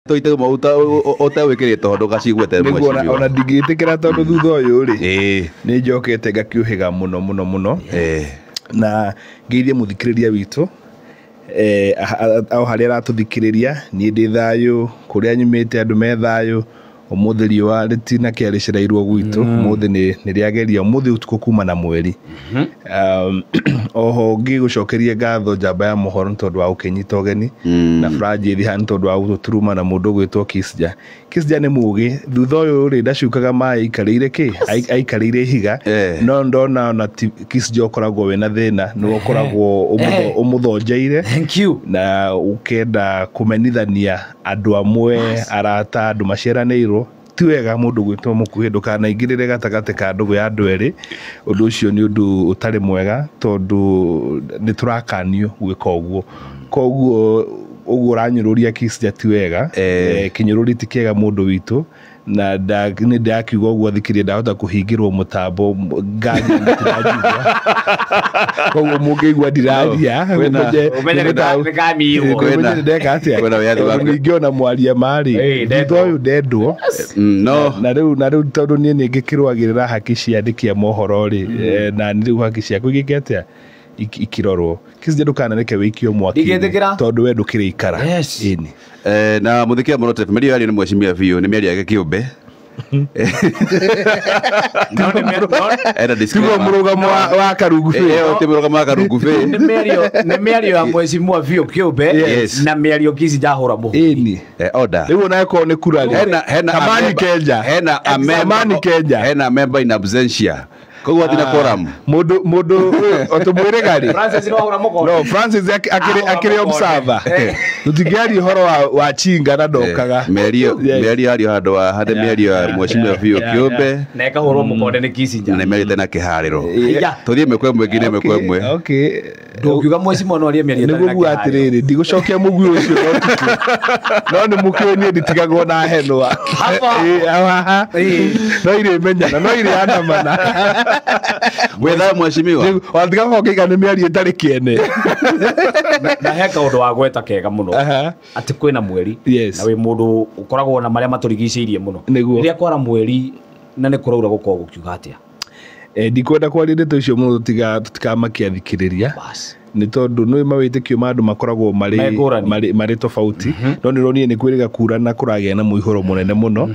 toite mauta otawikire tondu gacigwete mweciria ona ndingitikira tondu thutha uyu ri ni njokete ngakiuhiga muno na ngeithie muthikiriria witu au haria ratuthikiriria ni ndi thayu kuria nyumite andu me thayu umuthi riua ritina kiaricirairwo gwitu umuthi ni riageria umuthi utuko kuma na mweri oho ngigucokeria ngatho njamba ya mohoro tondu wa ukinyita ugeni na Franjith han tondu wa guturuma na mundu gwitwo Kisja ni mugi thutha uyu ri ndacukaga mai ikarire ki aikarire higa no ndona na Kisja ukoragwo wena thina ni ukoragwo umuthonjeire na ukenda kumenithania andu amwe arata andu maciaranirwo ti wega mundu gwitwo mukuhi ndukanaingirire gatagate ka ndugu ya andu eri undu ucio ni undu utari mwega tondu ni turakanio gwika uguo koguo uguo ranyururia Kisja ti wega kinyururi ti kiega mundu witu na ni ndakiuga uguo thikirie ndahota kuhingirwo mutambo ngari ndirajuga koguo mungigwa ndiraria kwena ndeka atia ningiona mwaria mari thutha uyu ndendwo na riu tondu nie ningikirwagirira haki cia andiki a mohoro ri na ni riu haki ciaku igiketia ikirorwo Kisja ndukanareke wikio mwaki tondu we ndukire ikara ini na muthikia muno temerio ari ni mweshimia biu ni miari yake kiumbe era disco murugamo wa karungufe te murugamo wa karungufe ni miario ya mweshimua biu kiumbe na miario Kisja hora muhu ini order riu naiko ni kurali hena amani Kenya hena member in absentia koguo atina quorum mundu otumwire gari Francis no hora muko no Francis akiri observer tutigari horo wa chinga na ndokaga merio ari handu wa hande merio ya mweshimia biu kiumbe na ekahorwo mukonde ni Kisja na merite na kihariro tuthie mekwe mwingine mekwe mwe ndukiuga mweshimia no aria merio na niguo atiriri ndigucokia mugui ucio no ni mukionie nditigagwo na henwa no ire menyana no ire andamana wetha mweshimiwa watiga hokiga ni miari itari kiene na heka undu wa gweta kega muno ati kwina mweri na wi mundu ukoragwo na maria maturigiciirie muno riria kwara mweri na ni kuraura guko gukiuga atia ndikwenda kwarire tucio muno tutikamakia thikiriria ni tondu no mawitikio mandu makoragwo mari tofauti no ni ronie ni kwiriga kura na kuragia na muihoro munene muno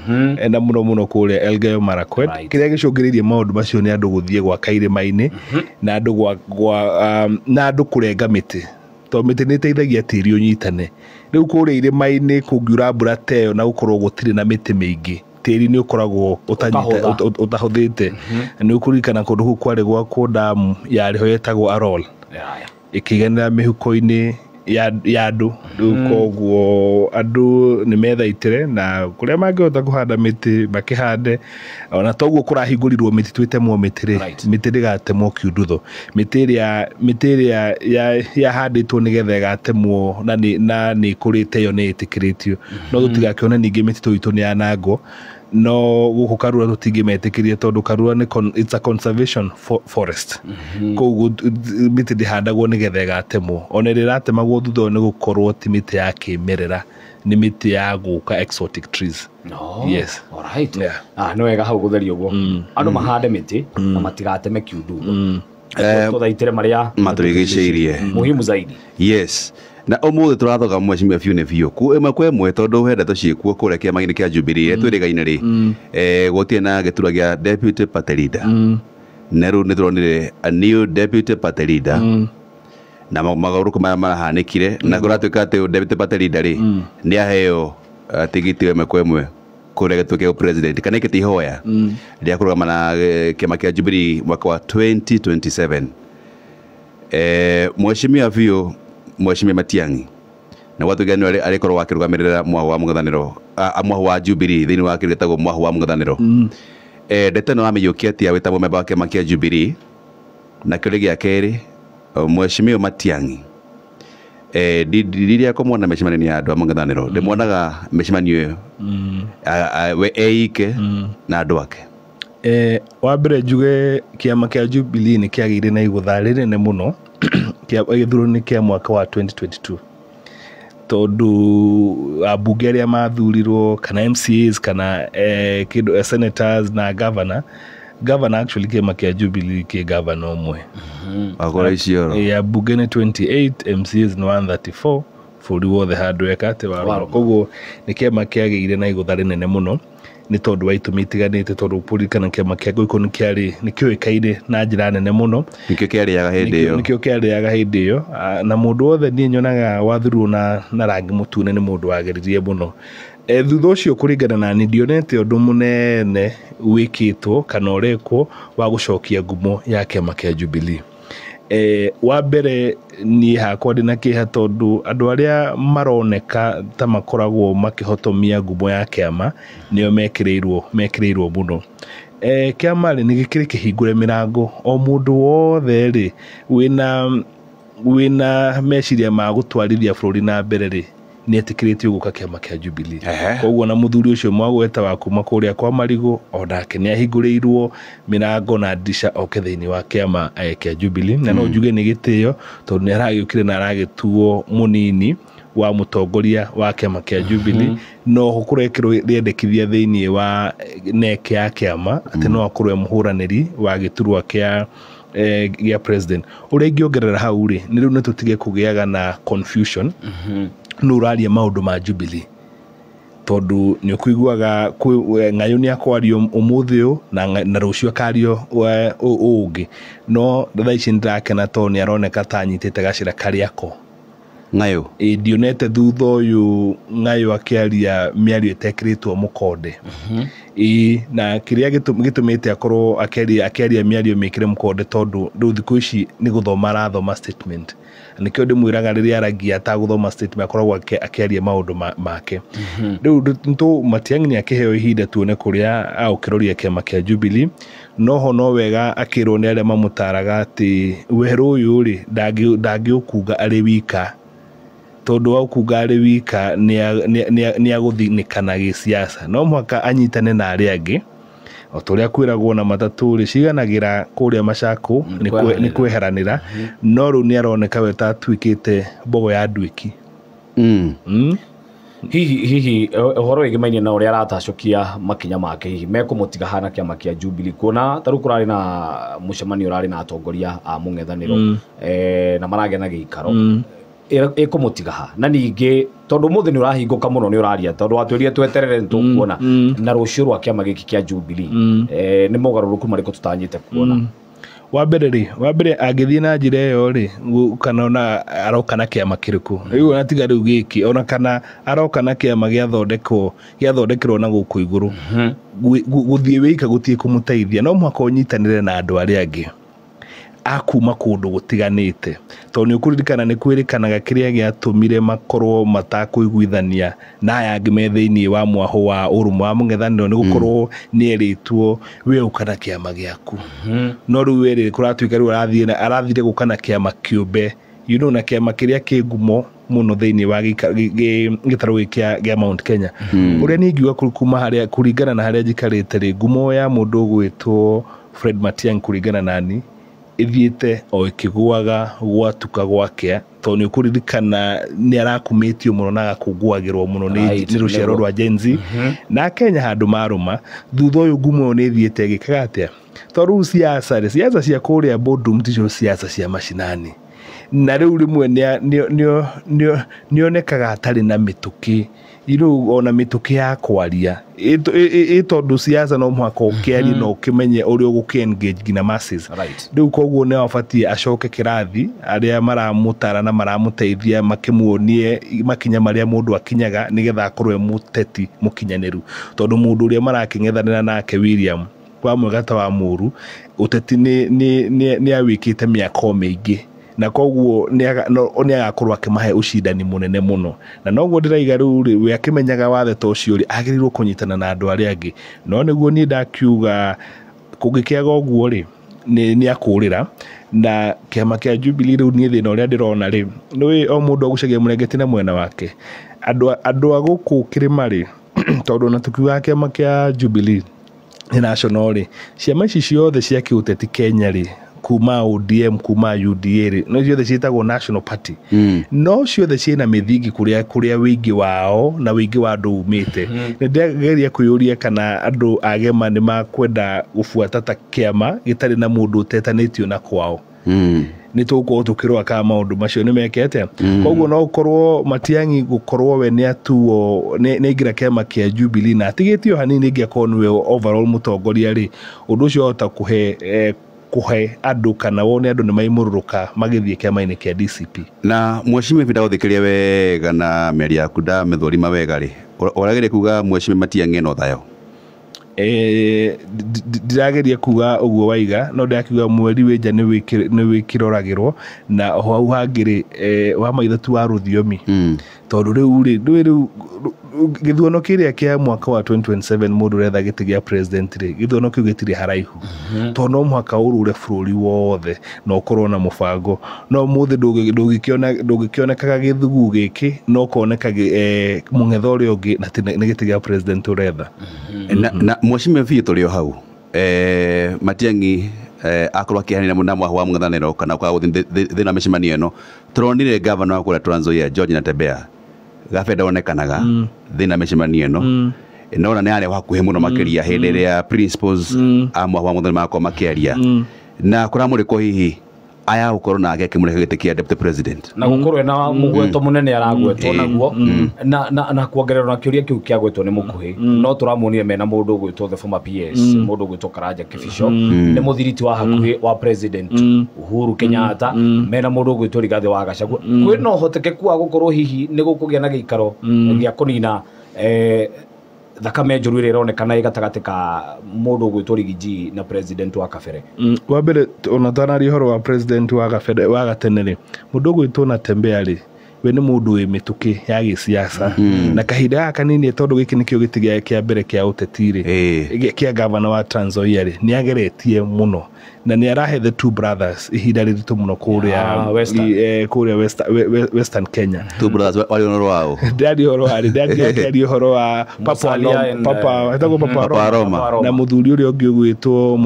na muno kuria Elgeyo Marakwet kiria gicungiririe maundu macio ni andu guthie gwa kairima-ini na andu na andu kurenga miti to miti ni teithagia tiri unyitane riu kuria irima-ini kungiura mbura teo na gukorwo gutire na miti mingi tiri ni ukoragwo utahuthite ni ukurikana kundu hu kwari gwakwo damu yariho yetagwo Arol ikigenera mihuko-ini ya andu koguo andu ni methaitire na kuria mangihota kuhanda miti makihande ona toguo kurahingũrirwo miti twitemwo miti miti ndigatemwo kiundutho miti iria yahandĩtwo nigetha igatemwo na ni kurite yo ni itikiritio no tutigakione ningi miti tuitu ni anangwo no guku Karura tutingimetekirie tondu Karura ni it's a conservation forest koguo miti ndihandagwo nigetha igatemwo ona riratemagwo thutha ni gukorwo ti miti ya kimerera ni miti ya guka exotic trees yes alright no wega hau gutherio guo andu mahande miti na matigateme kiundu tuthaitire maria maturigiciirie muhimu zaidi yes na umuthi turathoga mweshimia biu ku emwe kwemwe tondu wenda tuciikuo kuria kiama-ini kia Jubilee twirigaine ri gutie na gitura gia deputy party leader na riu ni turonire a new deputy party leader na magaruku maya marahanikire na kuratuika ati deputy party leader ri ni aheo tigiti emwe kwemwe kuria gitura kia president kana ikitihoya ria kurugama na kiama kia Jubilee mwaka wa 2027 mweshimia biu Mweshimia Matiang'i na watu gani alikorwo akirugamirira mwahu wa mung'ethaniro mwahu wa Jubilee thini wa kiretagwo mwahu wa mung'ethaniro ndete no amiyukia atia witagwo memba wa kiama kia Jubilee na kiria gia keri Mweshimia Matiang'i ndiria kumwona mecemania ya andu a mung'ethaniro ndimwonaga mecemanio we eike na andu ake wa mbere njuge kiama kia Jubilee ni kiagire na igutha rinene muno kia githurano kia mwaka wa 2022 tondu abunge aria mathurirwo kana MCAs kana senators na governor actually kĩama kĩa Jubilee kĩ governor ũmwe agora icio abunge nĩ 28 MCAs nĩ 134 bũrũri wothe handũ ekate waro koguo nĩ kĩama kĩagĩire na igũtha rĩnene mũno nĩ tondũ wa itũmi itiganĩte tondũ bũrũri kana kĩama kĩa Ngoikũ nĩ kĩũĩkaine na njĩra nene mũno nĩkĩo kĩarĩaga hĩndĩ ĩyo na mũndũ wothe niĩ nyonaga wathurwo na rangi mũtune nĩ mũndũ wageririe mũno. Thutha ũcio kũringana na niĩ ndionete ũndũ mũnene wĩkĩtwo kana ũrekwo wa gũcokia ngumo ya kĩama kĩa Jubilee. Wa mbere niĩ hakwa ndĩna kĩeha tondũ andũ arĩa maroneka ta makoragwo makĩhotomia ngumo ya kĩama nĩo mekĩrĩirwo mũno. Kĩama rĩ nĩ gĩkĩrĩ kĩhingũre mĩrango o mũndũ wothe rĩ wĩna meciria ma gũtwarithia bũrũri na mbere rĩ nĩ etĩkĩrĩtio gũka kĩama kĩa Jubilee. Koguo na mũthuri ũcio mwagweta wa kuma kũrĩa kwa Marigũ onake nĩ ahingũrĩirwo mĩrango na ndirica oke thĩinĩ wa kĩama kĩa Jubilee na no njuge nĩ gĩtĩo tondũ nĩ aragĩũkire na aragĩtuo mũnini wa mũtongoria wa kĩama kĩa Jubilee no gũkũrekĩrwo rĩendekithia thĩinĩ wa neke ya kĩama atĩ no akorwo mũhũranĩri wa gĩturwa gĩa president. Ũrĩa ingĩongerera hau rĩ nĩ rĩu nĩ tũtige kũgĩaga na confusion nũ ũraria maũndũ ma Jubilee tondũ nĩ ũkũiguaga ng'ayũ nĩ akwario ũmũthĩ ũyũ na rũciũ akario ũngĩ no thaa ici nĩndĩrakena tondũ nĩ aroneka ta anyitĩte gacĩra karĩako ng'ayũ ndionete thutha ũyũ ng'ayũ akĩaria mĩario ĩtekĩrĩtwo mũkonde na kĩrĩa gĩtũmĩte akorwo akĩaria mĩario mĩkĩre mũkonde tondũ rĩu thikũ ici nĩ gũthoma arathoma statement nĩkĩo ndĩmwĩraga rĩrĩa aragia atagũthoma statement akoragwo akĩaria maũndũ make. Rĩu Matiang'i akĩheo ihinda tuone kũrĩa agũkĩroria kĩama kĩa Jubilee noho no wega akĩrwo nĩ arĩa mamũtaraga atĩ werũ ũyũ rĩ ndangĩũkuga arĩ wika tondũ wa kuga arĩ wika nĩ agũthinĩkana gĩsiasa no mũhaka anyitane na arĩa angĩ o tũrĩa kwĩragwo na matatũ rĩ ciganagĩra kũrĩa Macakũ nĩ kweheranĩra no rĩu nĩ aroneka we ta atuĩkĩte mbogo ya nduĩki. Hihi ũhoro wĩgĩmainie na ũrĩa aratacũkia makinya make hihi mekũmũtiga hana kĩama kĩa Jubilee kuona ta rĩu kũrarĩ na mũcemanio ũrarĩ na atongoria a mũng'ethanĩro na maragĩa na gĩikaro ĩkũmũtiga ha na ningĩ tondũ mũthĩ nĩ ũrahingũka mũno nĩ ũraria tondũ watwĩrire tweterere nĩ tũkuona na rũciũ rwa kĩama gĩkĩ kĩa Jubilee nĩ mogarũrũku marĩkũ tũtanyĩte kuona. Wa mbere angĩthiĩ na njĩra ĩyo rĩ kana ona aroka na kĩama kĩrĩkũ rĩu ona tiga rĩu gĩkĩ ona kana aroka na kĩama gĩathondekerwo na gũkũ igũrũ gũthiĩ wĩika gũtiĩ kũmũteithia no mũhaka ũnyitanĩre na andũ arĩa angĩ akuma kũndũ gũtiganĩte tondũ nĩ ũkũririkana nĩ kwĩrĩkanaga kĩrĩa gĩatũmire makorwo matakũiguithania na aya angĩ me thĩinĩ wa mwahũ wa ũrũmwe wa mũng'ethanĩro nĩ gũkorwo nĩ erĩtwo we ũka na kĩama gĩaku no rĩu erĩ kũratuĩka rĩu arathire gũka na kĩama kĩũmbe na kĩama kĩrĩa kĩ ngumo mũno thĩinĩ wa gĩtarũ gĩa Mount Kenya ũrĩa niĩ ingiuga kuma harĩa kũringana na harĩa njikarĩte rĩ ngumo ya mũndũ ũgwĩtwo Fred Matiang'i kũringana nani ithiĩte o ĩkĩgũaga gwatuka gwake tondũ nĩ ũkũririkana nĩ arakumĩtio mũno na agakũngũagĩrwo mũno nĩ rũciaro rwa Gen Z na Kenya handũ marũma thutha ũyũ ngumo nĩ ithiĩte ĩgĩkaga atĩa tondũ siasa cia kũrĩa boardroom ticio siasa cia mashinani na rĩu rĩmwe nĩonekaga atarĩ na mĩtũkĩ ona mĩtũkĩ ya kwaria tondũ siasa no mũhaka ũkĩarie na ũkĩmenye ũrĩa ũgũkĩ-engage nginya masses. Rĩu koguo nĩ abatiĩ acoke kĩrathi arĩa maramũtara na maramũteithia makĩmuonie makinya marĩa mũndũ akinyaga nĩgetha akorwo mũteti mũkinyanĩru tondũ mũndũ ũrĩa marakĩng'ethanĩra nake William kwa mwegata wa mũru ũteti nĩ awĩkĩte mĩaka mĩingĩ na koguo nĩ agakorwo akĩmahe ũcindani mũnene mũno na noguo ndĩraiga rĩu we akĩmenyaga wathe ta ũcio rĩ agĩrĩirwo kũnyitana na andũ arĩa angĩ no nĩguo niĩ ndakiuga kũngĩkĩaga ũguo rĩ nĩ akũrĩra na kĩama kĩa Jubilee rĩu niĩ thĩna ũrĩa ndĩrona rĩ nĩ o mũndũ agucagia mũrengeti na mwena wake andũ a gũkũ kĩrĩma rĩ tondũ na tukiuga kĩama kĩa Jubilee national rĩ ciama ici ciothe cia kĩũteti Kenya rĩ kuma ODM kuma UDA no ciothe ciĩtagwo National Party no ciothe ciĩna mĩthingi kũrĩa wĩingĩ wao na wĩingĩ wa andũ umĩte nĩ ndĩrageria kwĩyũria kana andũ agema nĩ makwenda gũbuata ta kĩama gĩtarĩ na mũndũ ũtetanĩtio na kwao nĩ tũgũkorwo tũkĩrora kana maũndũ macio nĩ mekete koguo no gũkorwo Matiang'i gũkorwo we nĩ atuo nĩ aingĩra kĩama kĩa Jubilee na atigĩtio hanini ingĩakorwo nĩwe overall mũtongoria rĩ ũndũ ũcio wahota kũhe andũ kana wone andũ nĩ maimũrũrũka magĩthiĩ kĩama-inĩ kĩa DCP na Mheshimiwa ndagũthikĩria wega na mĩario yaku ndamĩthũrima wega rĩ ũrageria kuga Mheshimiwa Matiang'i ena thayũ ndirageria kuga ũguo waiga no ndakiuga mweri wĩnja nĩ wĩkĩroragĩrwo na hau hangĩrĩ wa maitho tu wa rũthiomi tondũ rĩu gĩthuono kĩrĩa kĩa mwaka wa 2027 mũndũ ũretha gĩtĩ gĩa president rĩ gĩthuono kĩu gĩtirĩ haraihu tondũ no mũhaka ũrũre bũrũri wothe na ũkorwo na mũbango no mũthĩ ndũngĩkĩonekaga gĩthugu gĩkĩ no koneka mũng'etha ũrĩa ũngĩ na nĩ gĩtĩ gĩa president ũretha na Mheshimiwa biũ tũrĩ o hau Matiang'i akorwo akĩhanĩra na mwaho wa mũng'ethanĩro kana kwa gũthiĩ thĩna mĩcemanio ĩno tũronire gavana wa kũrĩa Trans Nzoia George Natembeya gabe ndonekanaga thĩna mĩcemanio ĩno no na nĩ arĩ hakuhĩ mũno makĩria hĩndĩ ĩrĩa principals a mwaho wa mũng'ethanĩro makorwo makĩaria na kũramũrĩkwo hihi aya gũkorwo nake akĩmũrĩka gĩtĩ kĩa deputy president na gũkorwo ena mũgweto mũnene aragwetwo naguo na kuongererwo na kĩũria kĩu kĩagwetwo nĩ mũkuhĩ no tũramuonire mena mũndũ ũgwĩtwo the former PS mũndũ ũgwĩtwo Karanja Kĩbico nĩ mũthiriti wa hakuhĩ wa president Uhuru Kenyatta mena mũndũ ũgwĩtwo Rigathĩ wa Gachagua kwĩna ũhotekeku wa gũkorwo hihi nĩ gũkũgĩa na gĩikaro gĩa kũnina thakame njũru ĩrĩa ĩronekana gatagatĩ ka mũndũ ũgwĩtwo Rigiji na president wa Kabere wa mbere ona tanaria ũhoro wa president wa Kabere wa gatene rĩ mũndũ ũgwĩtwo Natembeya rĩ we nĩ mũndũ wĩ mĩtũkĩ ya gĩsiasa na kahinda gaka kanini tondũ gĩkĩ nĩkĩo gĩtĩ kĩa mbere kĩa ũteti rĩ kĩa gavana wa Trans Nzoia rĩ nĩ ageretie mũno na nĩ arahe the two brothers ihinda rĩritũ mũno kũrĩa Western Kenya two brothers wali ũhoro wao ndari ũhoro wa Papa Roma na mũthuri ũrĩa ũngĩ ũgwĩtwo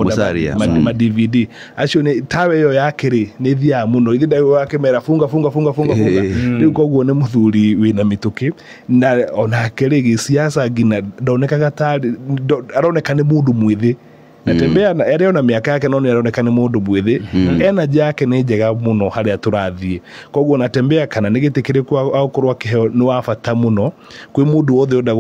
ma DVD acio nĩ tawe ĩyo yake rĩ nĩ thiaga mũno ithe ndagĩka akĩmera funga rĩu koguo nĩ mũthuri wĩna mĩtũkĩ na onake rĩ gĩsiasa nginya ndonekaga aroneka nĩ mũndũ mwĩthĩ Natembeya arĩ ona mĩaka yake no nĩ aroneka nĩ mũndũ mwĩthĩ energy yake nĩ njega mũno harĩa tũrathiĩ koguo Natembeya kana nĩ gĩtĩkĩrĩku gũkorwo akĩheo nĩ wa bata mũno kwĩ mũndũ wothe ũrenda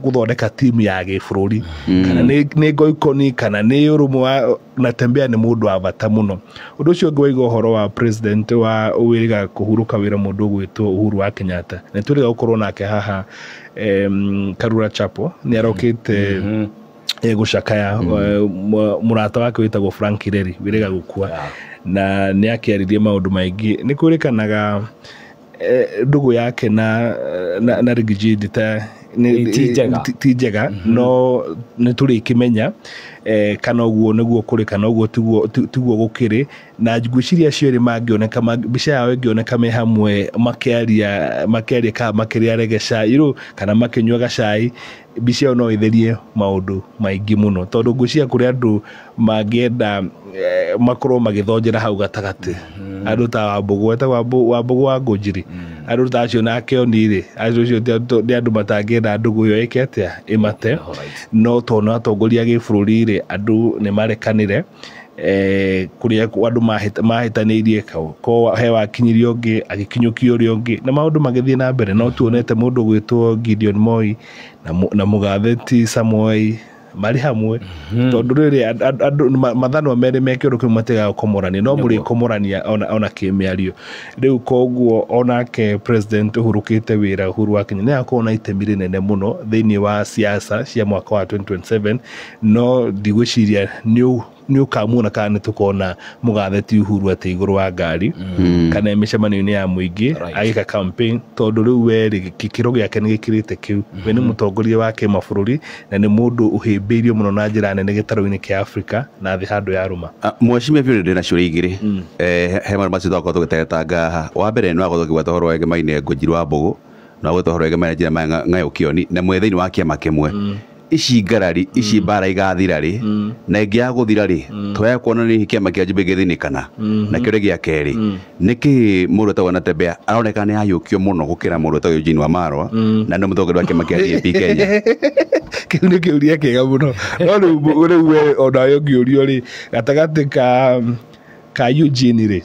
gũthondeka timu ya gĩbũrũri kana nĩ ngoikoni kana nĩ ũrũmwe wa Natembeya nĩ mũndũ wa bata mũno ũndũ ũcio ũngĩ waiga ũhoro wa president wa wĩrĩga kũhurũka wĩra mũndũ ũgwĩtwo Uhuru wa Kenyatta nĩ tũrĩga gũkorwo nake haha Karura Chapel nĩ arokĩte gũcakaya mũrata wake wĩtagwo Frank Kireri wĩrĩga gũkua na nĩ akĩaririe maũndũ maingĩ nĩ kwĩrĩkanaga ndũgũ yake na Rigiji ti njega no nĩ tũrĩkĩmenya kana ũguo nĩguo kũrĩ kana ũguo tiguo gũkĩrĩ na ngwĩciria acio erĩ mangĩoneka mbica yao ĩngĩoneka me hamwe makĩaria kana makĩrĩage cai kana makĩnyuaga cai mbica ĩyo no ĩtherie maũndũ maingĩ mũno tondũ ngwĩciria kũrĩ andũ mangĩenda makorwo magĩthonjera hau gatagatĩ andũ ta Wambũgũ wa Ngũnjiri andũ ta acio nake Oni-rĩ acio nĩ andũ matangĩenda ndũgũ ĩyo ĩke atĩa ĩmate no tondũ atongoria gĩbũrũri-rĩ andũ nĩ marekanire kũrĩa andũ mahĩtanĩirie ko he wakinyirio ũngĩ agĩkinyũkio ũrĩa ũngĩ na maũndũ magĩthiĩ na mbere no tuonete mũndũ gwĩtwo Gideon Moi na Mũgathĩ Samuel marĩ hamwe tondũ rĩrĩ andũ mathano merĩ me kĩũndũ kĩmwe matigaga komorania no mũrĩ komorania ona kĩmĩario rĩu koguo onake president ũhurũkĩte wĩra Uhuru wa Kenya nĩ akorwo na itemi rĩnene mũno thĩinĩ wa siasa cia mwaka wa 2027 no ndigwĩciria nĩ ũkamuona kana nĩ tũkona Mũgathĩ Uhuru atĩ igũrũ wa ngari kana mĩcemanio-inĩ ya mũingĩ agĩka campaign tondũ rĩu werĩ gĩkĩro gĩake nĩ gĩkĩrĩte kĩu we nĩ mũtongoria wa kĩmabũrũri na nĩ mũndũ ũhĩmbĩirio mũno na njĩra nene gĩtarũ-inĩ kĩa Afrika na thĩ handũ ya rũma Mheshimiwa biũ ndĩna ciũria igĩrĩ he maũndũ macio twakorwo tũgĩtegetanga wa mbere nĩ wakorwo tũkĩgweta ũhoro wa Ngemaine Ngũnjiri Wambũgũ na gweta ũhoro wa Ngemaine njĩra Ng'ayũ Kĩoni na mwĩ thĩinĩ wa kĩama kĩmwe ici ngarari ici mbara igathira ri na ingia guthira ri twaye kuona ni kiama kia Jubilee githinikana na kire gia keri niki mundu tawa na tembea aroneka ni ayukio muno gukira mundu tawa Eugene Wamalwa na no mutongoria wa kiama kia DAP Kenya kiu ni kiuria kiega muno no riu we ona yo ngiurio ri gatagati ka Eugene ri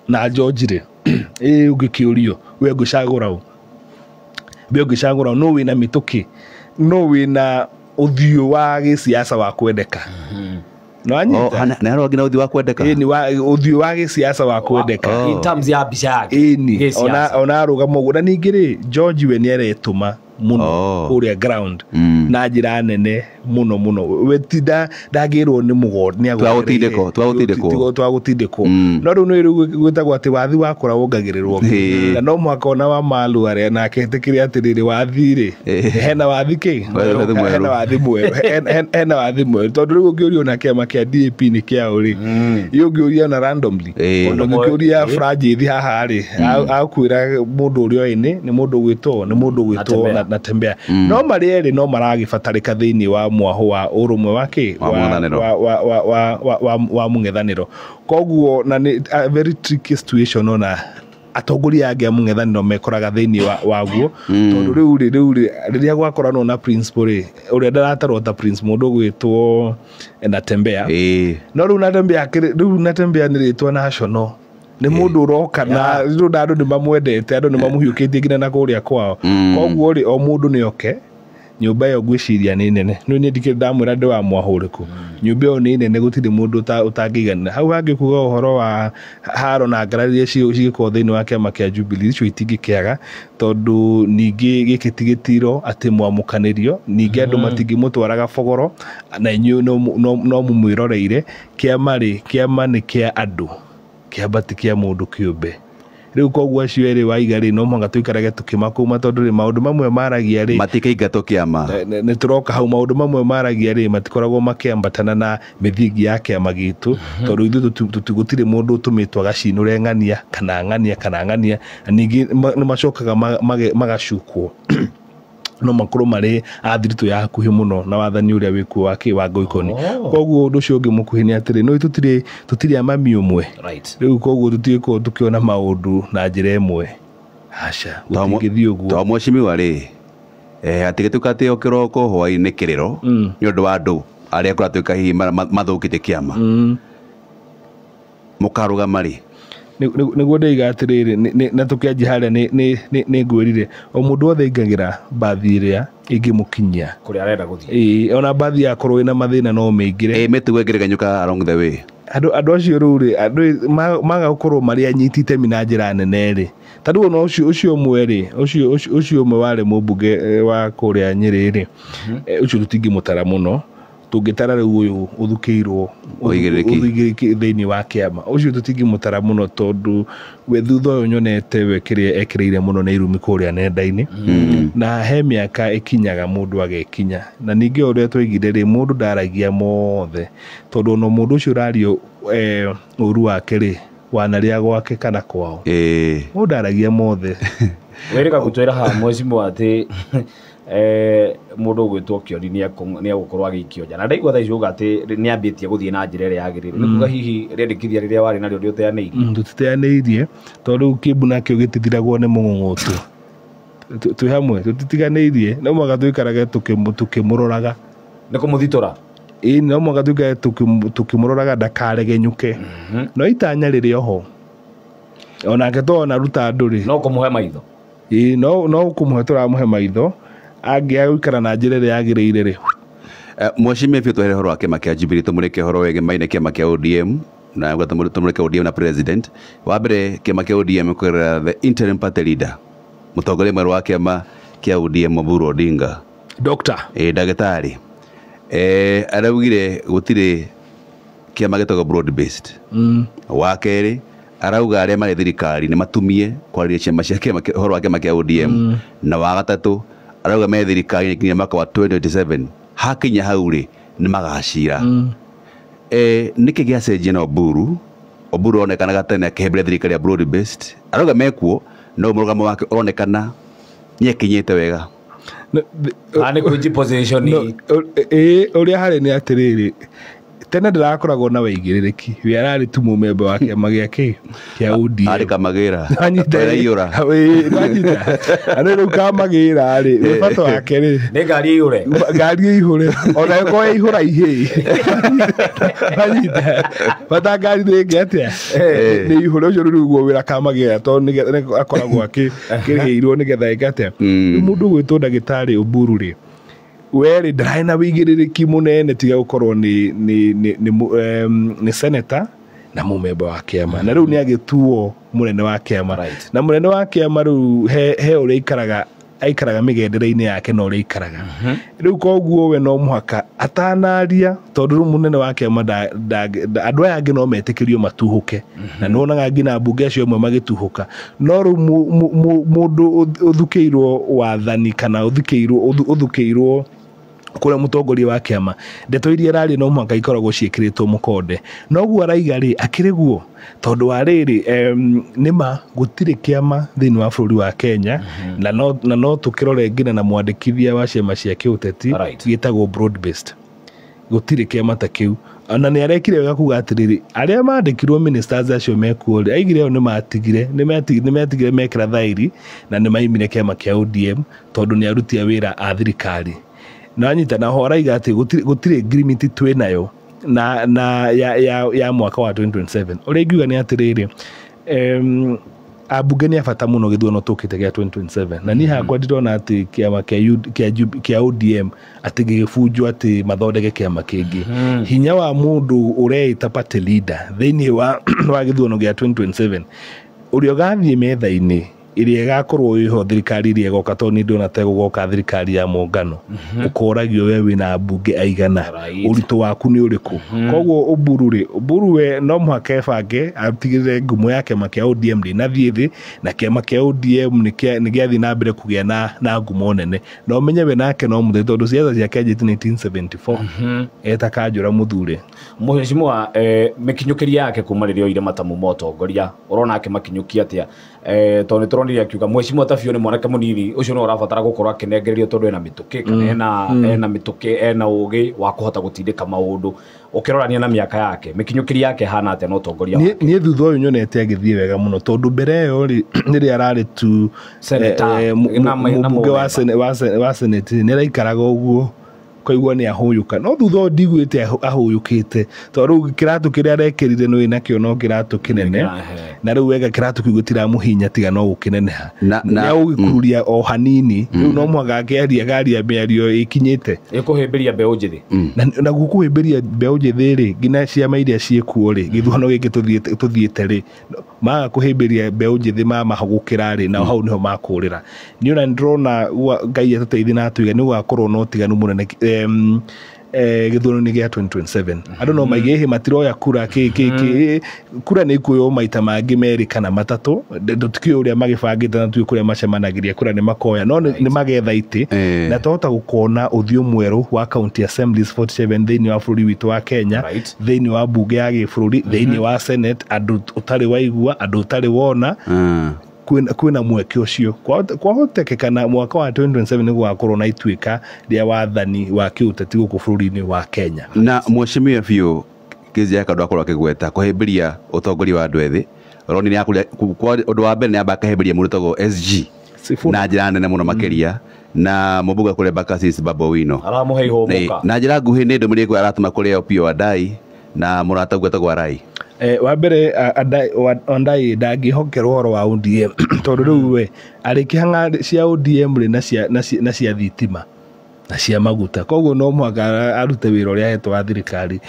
na George ri ugikiurio we ngucagura u be ngicagura no wina mituki no wina uthio wa gisiasa wa kwendeka no anyita na ro ngina uthio wa kwendeka ni wa uthio wa gisiasa wa kwendeka in terms ya bica yake ni ona rugamo guda ningiri George we ni aretuma muno uria ground na njira nene muno wetinda ndagirwo ni mugodi ni twagutindeko no riu ni gwitagwo ati wathi wakora wongagirirwo na no mwaka ona wa malu aria na ketekiria atiriri wathire hena wathi ki hena wathi mwe tondu riu ngiurio na kiama kia DAP ni kia uri iyo ngiuria na randomly tondu ngiuria Franjithi haha ri akwira mundu urio ni mundu gwitwo na tembea no marieri no maragibatarika thiini wa mwaho wa urumwe wake wa mung'ethaniro koguo na ni a very tricky situation ona atongoria ange mung'ethaniro mekoraga thiini waguo tondu riu riria gwakorano na principal uria ndaratarwo ta prince mundu gwitwo na tembea no riu na tembea ni ritwa national ni mundu uroka na riu andu ni mamwendete andu ni mamuhiukitie ngina na kuria kwao koguo ri o mundu ni oke nyumba yo gwiciria ni nene no ni ndikire ndamwira ndi wa mwahuriku nyumba yo ni nene gutiri mundu utangigana hau hangi kuga uhoro wa haro na ngarari cigiko thiini wa kiama kia Jubilee icio itingikiaga tondu ningi gikitigitiro ati mwamukanirio ningi andu matingimutwaraga fogoro na inyu no mumwiroreire kiama ni kia andu kiambati kia mundu kiumbe riu koguo acio eri waiga ri no mwanga tuikarage tukimakuma tondu ri maundu mamwe maragia ri matikaingato kiama ni turoka hau maundu mamwe maragia ri matikoragwo makiambatana na mithingi ya kiama gitu tondu ithu tutigutire mundu utumitwa gacinure ng'ania kana ningi ni macokaga magacukwo no makuru mari athirito ya hakuhi muno na wathani uria wikuo wake wa Ngoikoni koguo undu ucio ungi mukuhi ni atiri no tutiri amami umwe riu koguo tutiko tukiona maundu na njira imwe hasha utingithi uguo to mwashimiwa ri atigituka ati okiroko hwaini kiriro ni undu wa andu aria kuratuika hihi mathukite kiama mukarugama ri niguo ndaiga atiriri na tukianjia haria ni ngwirire o mundu othe ingagira mbathi iria ingimukinyia kuria arenda guthii ona mbathi yakorwo ina mathina no meingire mitugo ngiriganyuka along the way andu acio riu ri andu maga gukorwo mari anyitite mina njira nene ri tondu ona ucio umwe ri ucio umwe wari mumbunge wa kuria Nyeri ri ucio tutingimutara muno tungitara riu uyu uthukiirwo uthigiriki thiini wa kiama ucio tutingimutara muno tondu we thutha uyu nyonete we ekireire muno na irumi kuria nenda-ini na he miaka ikinyaga mundu agekinya na ningi uria twigire ri mundu ndaragia mothe tondu no mundu ucio rario uru wake ri wanaria gwake kana kwao mundu ndaragia mothe wereka gutwira ha mwecimu ati mundu gwitwo Kioni ni agukorwo agikio jana ndaigua tha icio ati ni ambitie guthie na njira iria yagirire ni kuga hihi rendekithia riria wari nario rio teaneirie tutiteaneirie tondu Kiambu nakio gitithiragwo ni mung'ung'utu twi hamwe tutitiganeirie no mwaka tuikarage tukimuroraga ni kumuthitura no mwaka tuikarage tukimuroraga ndakaregenyuke no itanya riri oho onake tona ruta nduri no kumuhe maitho no kumuhe turamuhe maitho angiaikara na njira iria yagirire ri mwashimia fio twehere horo wa kiama kia Jubilee tumurike horo wege maine kiama kia ODM na tumurike ODM na president wa mbere kiama kia ODM kwira the interim party leader mutongoria mweru wa kiama kia ODM Oburu Odinga doctor ndagitari araugire gutire kiama gitagwo broad based wa keri arauga aria mari thirikari ni matumie kwariria ciama cia kiama horo wa kiama kia ODM na wa gatatu arauga me thirikari nginya mwaka wa 2027 hakinya hau ri ni magacira niki giacenjia na Oburu onekanaga tene akihebera thirikari ya broad based arauga mekuo no murugamo wake onekana ni akinyite wega Ane kuji position ni. Uria hari ni atiriri. Tena ndirakoragwo na weigiriki. We arari tu mumembe wa kiama giake kia UDM. Ari kamagira. Anyita. Anyita. Ane riu kamagira ri. Bato wake ri. Ni ngari ihure. Ngari ihure. Ona ko ihura ihe. Anyita. Bata ngari ni ngetia. Ni ihure ucio riu guo wira kamagira to ni akoragwo akirihirwo ni getha ngetia. Mundu gwitwo ndagitari Oburu ri. Weri ndaina wigiriki munene tiga gukorwo ni senator na mumembe wa kiama na riu ni agituo munene wa kiama na munene wa kiama riu he uri aikaraga migendere-ini yake no uri ikaraga riu koguo we no muhaka atanaria tondu munene wa kiama andu aya angi no metikirio matuhuke na nonaga ngina mbunge acio amwe magituhuka no riu mundu uthukiirwo wathani kana uthukiirwo kura mutongoria wa kiama ndeto iria rari no mwaka ikoragwo ciikiritwo mukonde noguo araiga ri akiriguo tondu wa riri nima gutire kiama thini wa bururi wa Kenya na no tukirore ngina na mwandikithia wa ciama cia kiuteti gitagwo broad based gutire kiama ta kiu ona ni arekire wega kuga atiriri aria mandikirwo ministers acio mekuo ri aigire o ni matigire mekira thairi na ni maimire kiama kia ODM tondu ni arutia wira a thirikari na anyita na horaiga ati gutire agreement twe nayo na ya mwaka wa 2027 uri ngiuga ni atiriri abunge ni abata muno githuono tukite gya 2027 na ni hakwa ndirona ati kiama kia ODM ati gifujwa ati mathondeke kiama kingi hinya wa mundu ureita party leader thini wa githuono gya 2027 uri ogathie metha-ini iria gakorwo iho thirikari iria goka to ni ndona te gugoka thirikari ya muungano ukoragio we wina mbunge aigana urito waku ni uriku koguo Oburu we no muhaka bange atigire ngumo yake makia ODM ri na thiethi na kiama kia ODM ni giathi na mbere kugia na ngumo nene no menye we nake no muthe tondu ciaca cia Kenya 1974 eta kanjura muthure muheshimiwa mikinyukiria yake kuma ririo ire matamu motongoria urona ake makinyukia atia tondu turonire akiuga mheshimiwa Tafio ni mwanake munini ucio no arabatara gukorwo akinengererio tondu ena mituki kana ena mituki ena ugi wa kuhota gutindika maundu ukirorania na miaka yake mikinyukiria yake hana atia no tongoria ni thutha uyu nyonete agithie wega muno tondu mbere yo ri ri arari tu wa senate ni raikaraga uguo koigwa ni ahuyuka no thutha ndigwite ahuyukite tondu kiratu kiria arekirire no inakio no kiratu kinene na riu wega kiratu kigutira muhinya tiga no gukineneha na ugikururia o hanini riu no mwaga kiaria garia miario ikinyite ikuhimbiria mbeu njithi na gukuhimbiria mbeu njithi ri ngina ciama iria ciekuo ri githuono giki tuthiete ri maga kuhimbiria mbeu njithi mahagukira ri na hau niho makurira ni ona ndrona Ngai atuteithi na tuiga ni gugakorwo no tiganu munene githuono ni gya 2027 andu no maigehe matiroya kura kura ni kuyo maita mangi meri kana matatu ndutikio uria magibangite na tuyo kuria macemanagiria kura ni makoya no ni magetha iti na tota gukona uthio mweru wa county assemblies 47 thini wa bururi witu wa Kenya thini wa bunge ya gibururi thini wa senate andu utari waigua andu utari wona kwina mweke ucio kwa hotekekana mwaka wa 2027 ni gwakorwo na ituika ria wathani wa kiuteti guku bururi-ini wa Kenya na mheshimiwa Tafio kizia kadwa akorwo akigweta kuhimbiria utongoria wa andu ethi roni ni akuria kwa undu wa mbere ni amba kahimbiria murutego SG na njira nene muno makiria na mubuga kule Bakasis Babowino aramuhe ihomuka na njira nguhi ni ndumiri kwa aratuma kule Opiyo Wandayi na muratagwa tagwa Rai wa mbere Wandayi ndangihokerwo horo wa ODM tondu riu we arikihanga cia ODM ri na cia thitima na cia maguta koguo no mwaka arute wira uria hetwo wa thirikari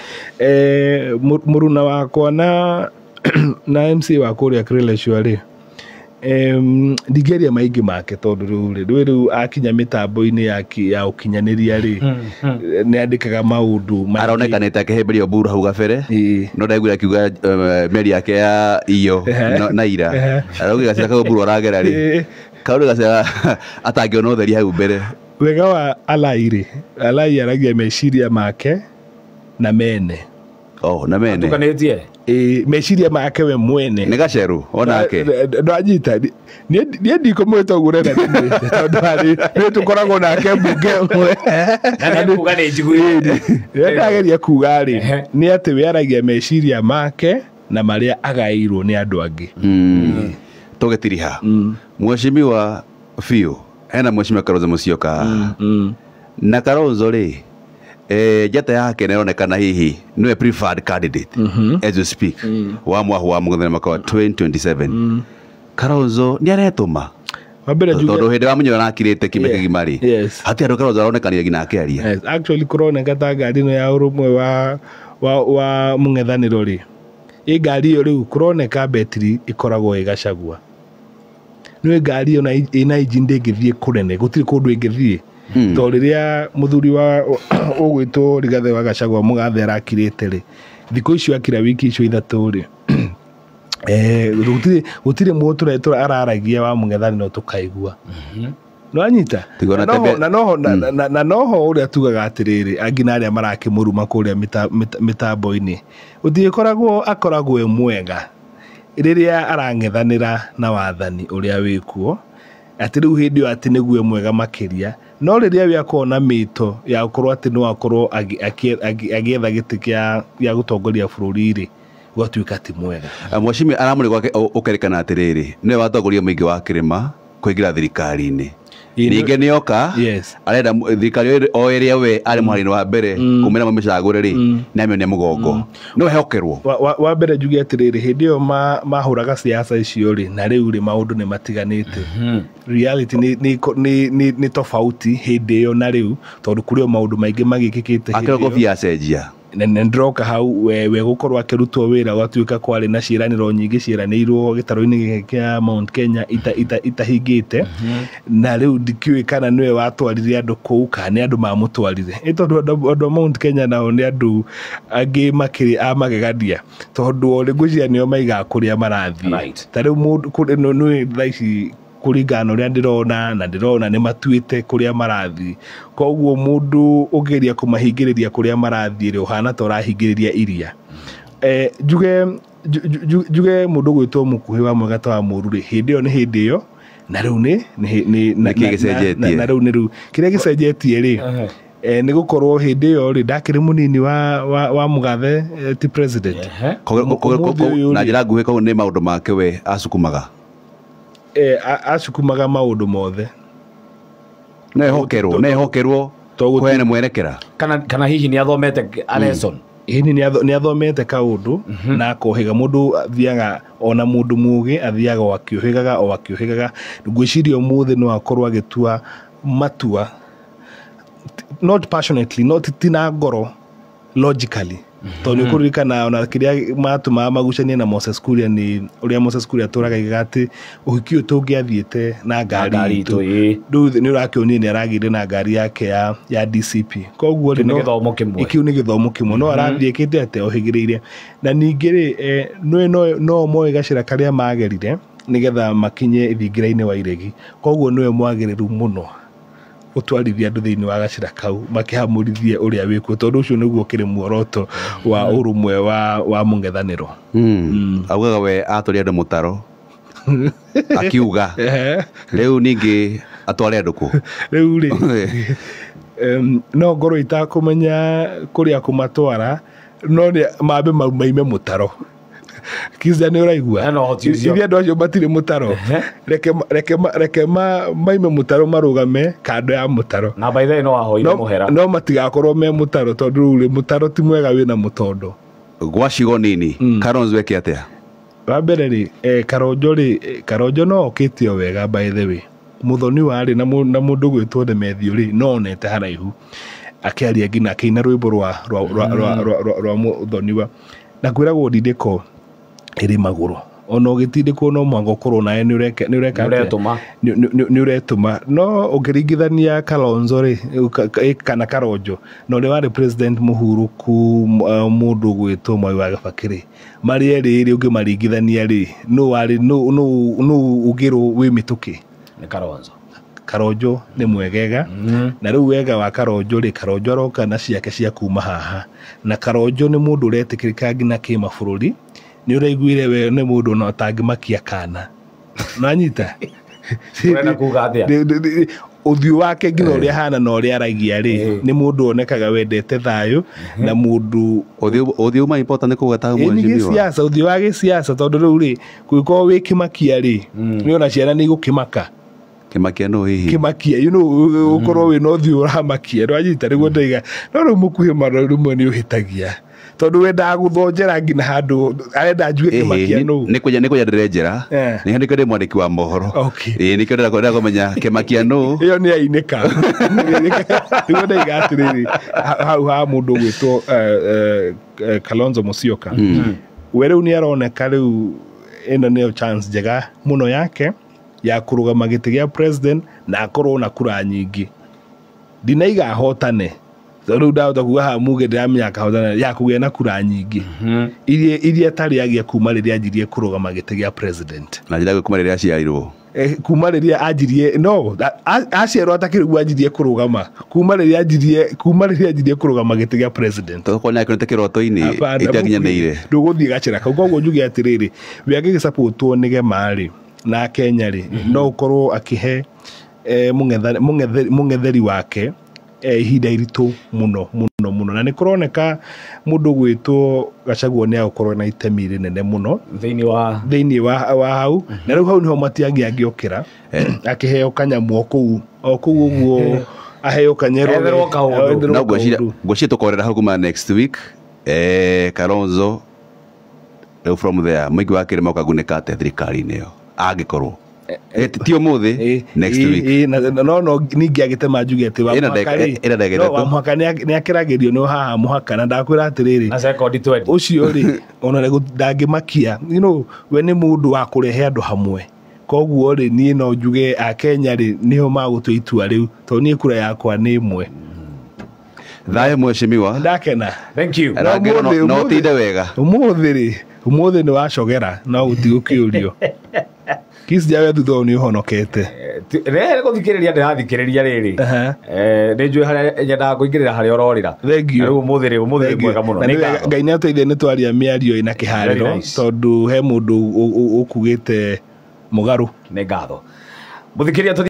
muruna wakwa na MC wa kuria Kreleshwa ri ndigeria maingi make tondu riu akinya mitambo-ini ya ukinyaniria ri ni andikaga maundu aronekanite akihimbiria Oburu hau gabere no ndaigura akiuga meri yake ya iyo na ira arauga cia Oburu aragera ri kauri gacia atangiona utheri hau mbere wega wa Alai aragia meciria make na mene na mene tukanetie meciria make we mwene nä gacerå onake ndanyita niä ndikomwä gure na tondå nä tå koragwo nake mbunge rä ndageria kuga rä nä atä we aragia meciria make na marä a agairwo nä andå angä tå gä tiriha mweshimiwa biå hena mweshimiwa Kalonzo Musyoka na Kalonzo rä njata yake neronekana hihi niwe preferred candidate as you speak wa mwahu wa mũng'ethanĩro mwaka wa 2027 Kalonzo nĩ aretũma tondũ hĩndĩ wa mũnyo arakirĩte kĩmbe kĩgima rĩ hatirĩ andũ Kalonzo aronekanire nginya akĩaria actually kũroneka ta ngari ĩno ya ũrũmwe wa mũng'ethanĩro rĩ ngari ĩyo rĩu kũroneka betiri ĩkoragwo ĩgacagua nĩ ngari ĩyo ĩna engine ndĩngĩthiĩ kũnene gũtirĩ kũndũ ĩngĩthiĩ to rĩrĩa mũthuri wa ũgwĩtwo Rigathĩ wa Gachagua mũgathe arakirĩte rĩ thikũ icio akira wiki icio ithatũ rĩ gũtirĩ mũndũ araragia wa mũng'ethanĩro tũkaigua nĩwanyita na noho ũrĩa tugaga atĩrĩrĩ angĩ na arĩa marakĩmũruma kũrĩa mĩtambo-inĩ gũtigĩkoragwo akoragwo mwega rĩrĩa arang'ethanĩra na wathani ũrĩa wĩkuo atĩ rĩu hĩndĩ ĩyo atĩ nĩguo mwega makĩria no rĩrĩa we akorwo na mĩto ya gũkorwo atĩ no akorwo agĩetha gĩtĩ gĩa gũtongoria bũrũri rĩ gwatuĩka ti mwega mwacimi aramũrĩ gwake ũkerĩkana atĩrĩrĩ nĩwe watongoria mũingĩ wa kĩrĩma kũingĩra thirikari-inĩ ningĩ nĩoka arenda thirikari o ĩrĩa we arĩ mũharĩ-inĩ wa mbere kũmĩra mamĩcagũre rĩ nĩamĩonia mũgongo no hehokerwo wa mbere njuge atĩrĩrĩ hĩndĩ ĩyo mahũraga siasa icio rĩ na rĩu rĩ maũndũ nĩ matiganĩte reality nĩ tofauti hĩndĩ ĩyo na rĩu tondũ kũrĩ o maũndũ maingĩ magĩkĩkĩte akĩrogwo biacenjia nĩndiroka hau we gũkorwo akĩrutwo wĩra gwatuĩka kwarĩ na ciĩranĩro nyingĩ ciĩranĩirwo gĩtarũ-inĩ gĩkĩ kĩa Mount Kenya itahingĩte na rĩu ndikĩũĩ kana nĩwe watwarire andũ kũu kana nĩ andũ mamũtwarire tondũ andũ a Mount Kenya nao nĩ andũ angĩ makĩrĩ a magegania tondũ rĩ ngwĩciria nĩo maigaga kũrĩa marathiĩ ta rĩu nĩ thaa ici kũringana ũrĩa ndĩrona nĩ matuĩte kũrĩa marathiĩ koguo mũndũ ũgeria kũmahingĩrĩria kũrĩa marathiĩ rĩ ũhana ta ũrahingĩrĩria iria njuge mũndũ gwĩtwo mũkuhĩ wa mwega ta wa mũru rĩ hĩndĩ ĩyo nĩ hĩndĩ ĩyo na rĩu na rĩu kĩrĩa gĩcenjetie rĩ nĩ gũkorwo hĩndĩ ĩyo rĩ ndakĩrĩ mũnini wa mũgathe ti president na njĩra nguhĩ koguo nĩ maũndũ make we acukumaga acukumaga maũndũ mothe nehokerwo kwene mwerekera kana hihi nĩ athomete lesson hini nĩ athomete kaũndũ na akohĩga mũndũ athiaga ona mũndũ mũgĩ athiaga o akĩũhĩgaga ngwĩciria ũmũthĩ no akorwo agĩtua matua not passionately not tina ngoro logically tondũ nĩ kũririkana ona kĩrĩa matũmaga magucanie na Moses Kuria nĩ ũrĩa Moses Kuria tũragaiga atĩ ũhiki ũyũ tũngĩathiĩte na ngari itũ rĩu nĩ ũrakĩonio nĩ aragĩire na ngari yake ya DCP koguo kĩu nĩ gĩthomo kĩmwe no arathiĩ ĩkĩte atĩ ohĩgĩrĩire na ningĩ rĩ no moĩ gacĩra karĩa magerire nĩgetha makinye thingira-inĩ wa iregi koguo nĩwe mwagĩrĩru mũno gũtwarithia andũ thĩinĩ wa gacĩra kau makĩhamũrithie ũrĩa wĩkuo tondũ ũcio nĩguo kĩrĩ muoroto wa ũrũmwe wa mũng'ethanĩro augaga we atwaria andũ mũtaro akiuga rĩu ningĩ atware andũ kũ rĩu rĩ no ngorwo itakũmenya kũrĩa kũmatwara no mambe maime mũtaro Kiza nĩ ũraigua ithuĩ andũ acio matirĩ mũtaro reke maime mũtaro marũgame kando ya mũtaro na by the way no ahoire mũhera no matigakorwo me mũtaro tondũ rĩu mũtaro ti mwega wĩna mũtondo gwacigo nini Kalonzo eke atĩa wa mbere rĩ Kalonzo no okĩtio wega by the way mũthoni warĩ na mũndũ gwĩtwo Demethio rĩ no onete haraihu akĩaria nginya akĩina rwĩmbo rwa mũthoni na kwĩragwo ndindĩko ĩrĩ magũrũ ona ũgĩtindĩkwo no mwango korwo nawe nĩ ũretũma no ũngĩringithania Kalonzo rĩ kana Kalonzo na ũrĩa warĩ president mũhurũku mũndũ gwĩtwo Mwai wa Kĩbakĩ rĩ marĩ erĩ rĩ ũngĩmaringithania rĩ no ũgĩrwo wĩ mĩtũkĩ nĩ Karonjo nĩ mwegega na rĩu wega wa Karonjo rĩ Karonjo aroka na ciake cia kuma haha na Karonjo nĩ mũndũ ũretĩkĩrĩka nginya kĩmabũrũri nĩ ũraiguire we nĩ mũndũ no tangĩmakia kana nanyita Urenda kuga atia uthiũ wake nginya ũrĩa hana na ũrĩa aragia rĩ nĩ mũndũ onekaga wendete thayũ na mũndũ uthiũ ma important kuga ta mheshimiwa siasa uthiũ wa gĩsiasa tondũ rĩu rĩ kũngĩkorwo wĩ Kĩmakia rĩ nĩ ona ciana nĩ igũkĩmaka Kĩmakia no hihi Kĩmakia ũkorwo wĩ no ũthiũ ũramakia ndwanyita nĩguo ndaiga no rĩu mũkuhĩ marũrũ rĩmwe nĩ ũhĩtagia tondũ wendaga gũthonjera nginya handũ arenda njuge Kĩmakia no nĩ kũja ndĩrenjera nĩ handĩkwo ndĩ mwandĩki wa mohoro nĩkĩo ndĩrenda kũmenya Kĩmakia no ĩyo nĩ ainĩka nĩguo ndaiga atĩrĩrĩ hau ha mũndũ gwĩtwo Kalonzo Musyoka we rĩu nĩ aroneka rĩu ĩno nĩyo chance njega mũno yake ya kũrũgama gĩtĩ gĩa president na akorwo na kura nyingĩ ndinaiga ahotane rĩu ndahota kuga haha muge ndĩramenya akahotana ya kũgĩa na kura nyingĩ iria tarĩ agia kuma rĩrĩa anjirie kũrũgama gĩtĩ gĩa president na njĩra kuma rĩrĩa aciarirwo kuma rĩrĩa anjirie no aciarwo atakĩrĩguo anjirie kũrũgama kuma rĩrĩa anjirie kũrũgama gĩtĩ gĩa president tondũ nĩ akonete kĩroto-inĩ itakinyanĩire ndũgũthiĩ gacĩra kau koguo njuge atĩrĩrĩ we angĩgĩsapotwo nĩ Gemarĩ na Kenya rĩ no ũkorwo akĩhe mũng'etheri wake ihinda iritũ mũno na nĩ kũroneka mũndũ gwĩtwo Gachagua nĩ agũkorwo na itemi rĩnene mũno thĩinĩ wa hau na rĩu hau nĩho Matiang'i angĩokĩra akĩheo kanyamũ o kũu ũguo aheo kanyero na ngwĩciria tũkorera hau kuma next week Kalonzo rĩu from there mũingĩ wa kĩrĩma ũkagunĩka atĩa thirikari-inĩ ĩyo angĩkorwo ti ũmũthĩ next week no ningĩ agĩtema njuge atĩ wa mũhaka nĩ akĩragĩrio nĩ haha mũhaka na ndakwĩra atĩrĩrĩ ũcio rĩ ona ndangĩmakia we nĩ mũndũ wa kũrehe andũ hamwe koguo rĩ niĩ no njuge Akenya rĩ nĩho magũtua itua rĩu tondũ niĩ kura yakwa nĩ ĩmwe thayũ mheshimiwa ndakena thank you no tinde wega ũmũthĩ nĩ wacogera no gũtigũkĩũrio Kisjawe thutha nĩ ũhonokete rĩrĩa gũthikĩrĩria ndĩrathikĩrĩria rĩrĩ nĩ njũĩ harĩa nyendaga kũingĩrĩra harĩa ũrorĩra rĩu ũmũthĩ mwega mũno Ngai nĩ atũteithie nĩ twaria mĩario ĩna kĩharĩro tondũ he mũndũ ũkugĩte mũgarũ nĩ ngatho mũthikĩria